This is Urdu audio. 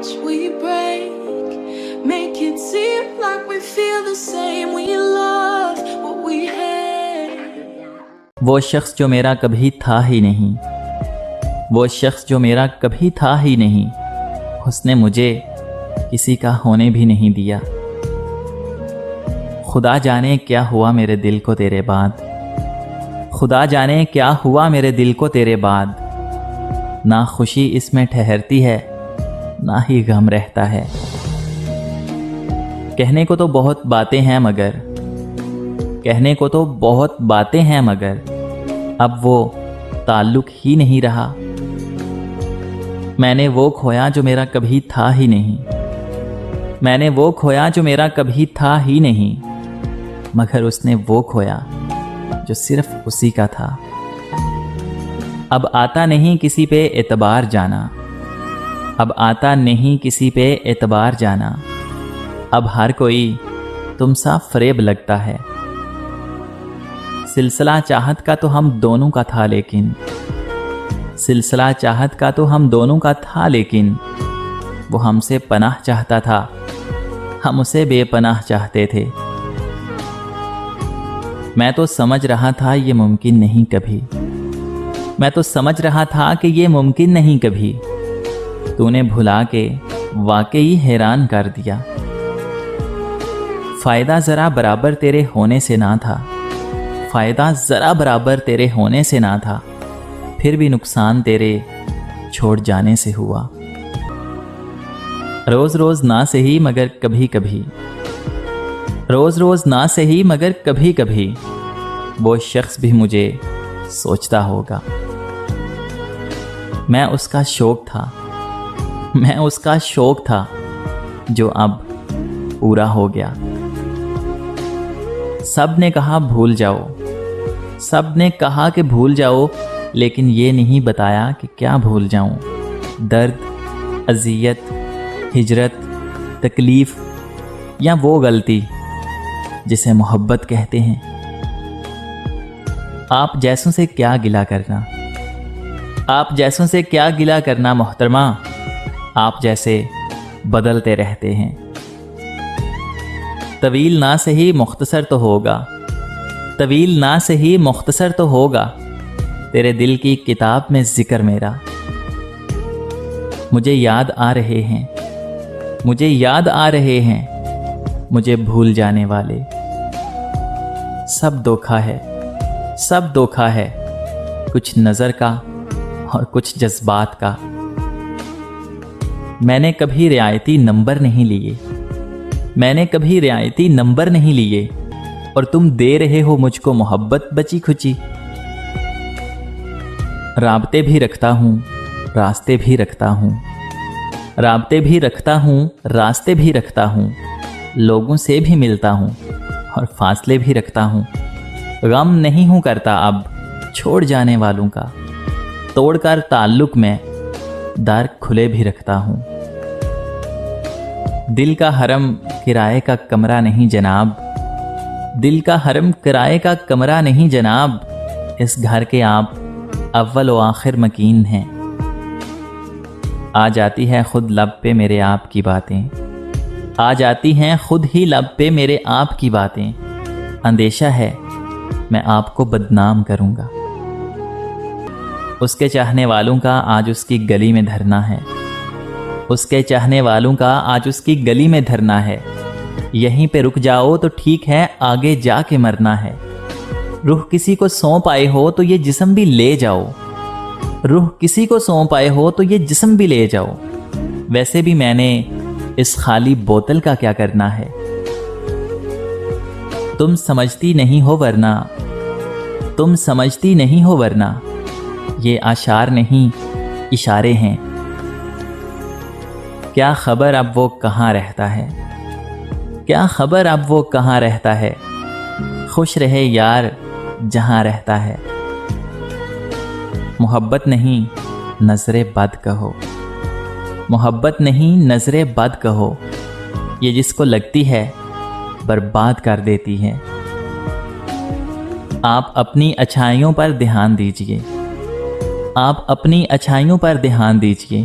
much we break, make it seem like we feel the same. We love what we hate. وہ شخص جو میرا کبھی تھا ہی نہیں، وہ شخص جو میرا کبھی تھا ہی نہیں، اس نے مجھے کسی کا ہونے بھی نہیں دیا۔ خدا جانے کیا ہوا میرے دل کو تیرے بعد، خدا جانے کیا ہوا میرے دل کو تیرے بعد، نہ خوشی اس میں ٹھہرتی ہے نہ ہی غم رہتا ہے۔ کہنے کو تو بہت باتیں ہیں مگر، کہنے کو تو بہت باتیں ہیں مگر اب وہ تعلق ہی نہیں رہا۔ میں نے وہ کھویا جو میرا کبھی تھا ہی نہیں، میں نے وہ کھویا جو میرا کبھی تھا ہی نہیں، مگر اس نے وہ کھویا جو صرف اسی کا تھا۔ اب آتا نہیں کسی پہ اعتبار جانا، اب آتا نہیں کسی پہ اعتبار جانا، اب ہر کوئی تم سا فریب لگتا ہے۔ سلسلہ چاہت کا تو ہم دونوں کا تھا لیکن، سلسلہ چاہت کا تو ہم دونوں کا تھا لیکن وہ ہم سے پناہ چاہتا تھا، ہم اسے بے پناہ چاہتے تھے۔ میں تو سمجھ رہا تھا یہ ممکن نہیں کبھی، میں تو سمجھ رہا تھا کہ یہ ممکن نہیں کبھی، تو نے بھلا کے واقعی حیران کر دیا۔ فائدہ ذرا برابر تیرے ہونے سے نہ تھا، فائدہ ذرا برابر تیرے ہونے سے نہ تھا، پھر بھی نقصان تیرے چھوڑ جانے سے ہوا۔ روز روز نہ سہی مگر کبھی کبھی، روز روز نہ سہی مگر کبھی کبھی وہ شخص بھی مجھے سوچتا ہوگا۔ میں اس کا شوق تھا، میں اس کا شوق تھا جو اب پورا ہو گیا۔ سب نے کہا بھول جاؤ، سب نے کہا کہ بھول جاؤ، لیکن یہ نہیں بتایا کہ کیا بھول جاؤں۔ درد، اذیت، ہجرت، تکلیف یا وہ غلطی جسے محبت کہتے ہیں۔ آپ جیسوں سے کیا گلہ کرنا، آپ جیسوں سے کیا گلہ کرنا محترمہ، آپ جیسے بدلتے رہتے ہیں۔ طویل نہ سہی مختصر تو ہوگا، طویل نہ سہی مختصر تو ہوگا تیرے دل کی کتاب میں ذکر میرا۔ مجھے یاد آ رہے ہیں، مجھے یاد آ رہے ہیں مجھے بھول جانے والے۔ سب دھوکا ہے، سب دھوکا ہے، کچھ نظر کا اور کچھ جذبات کا۔ میں نے کبھی رعایتی نمبر نہیں لیے، میں نے کبھی رعایتی نمبر نہیں لیے، اور تم دے رہے ہو مجھ کو محبت بچی کھچی۔ رابطے بھی رکھتا ہوں، راستے بھی رکھتا ہوں، رابطے بھی رکھتا ہوں، راستے بھی رکھتا ہوں، لوگوں سے بھی ملتا ہوں اور فاصلے بھی رکھتا ہوں۔ غم نہیں ہوں کرتا اب چھوڑ جانے والوں کا، توڑ کر تعلق میں دار کھلے بھی رکھتا ہوں۔ دل کا حرم کرائے کا کمرہ نہیں جناب، دل کا حرم کرائے کا کمرہ نہیں جناب، اس گھر کے آپ اول و آخر مکین ہیں۔ آ جاتی ہے خود لب پہ میرے آپ کی باتیں، آ جاتی ہیں خود ہی لب پہ میرے آپ کی باتیں، اندیشہ ہے میں آپ کو بدنام کروں گا۔ اس کے چاہنے والوں کا آج اس کی گلی میں دھرنا ہے، اس کے چاہنے والوں کا آج اس کی گلی میں دھرنا ہے۔ یہیں پہ رک جاؤ تو ٹھیک ہے، آگے جا کے مرنا ہے۔ روح کسی کو سونپ آئے ہو تو یہ جسم بھی لے جاؤ، روح کسی کو سونپ آئے ہو تو یہ جسم بھی لے جاؤ۔ ویسے بھی میں نے اس خالی بوتل کا کیا کرنا ہے؟ تم سمجھتی نہیں ہو ورنہ، تم سمجھتی نہیں ہو ورنہ یہ اشعار نہیں اشارے ہیں۔ کیا خبر اب وہ کہاں رہتا ہے، کیا خبر اب وہ کہاں رہتا ہے، خوش رہے یار جہاں رہتا ہے۔ محبت نہیں نظر بد کہو، محبت نہیں نظر بد کہو، یہ جس کو لگتی ہے برباد کر دیتی ہے۔ آپ اپنی اچھائیوں پر دھیان دیجئے، آپ اپنی اچھائیوں پر دھیان دیجئے،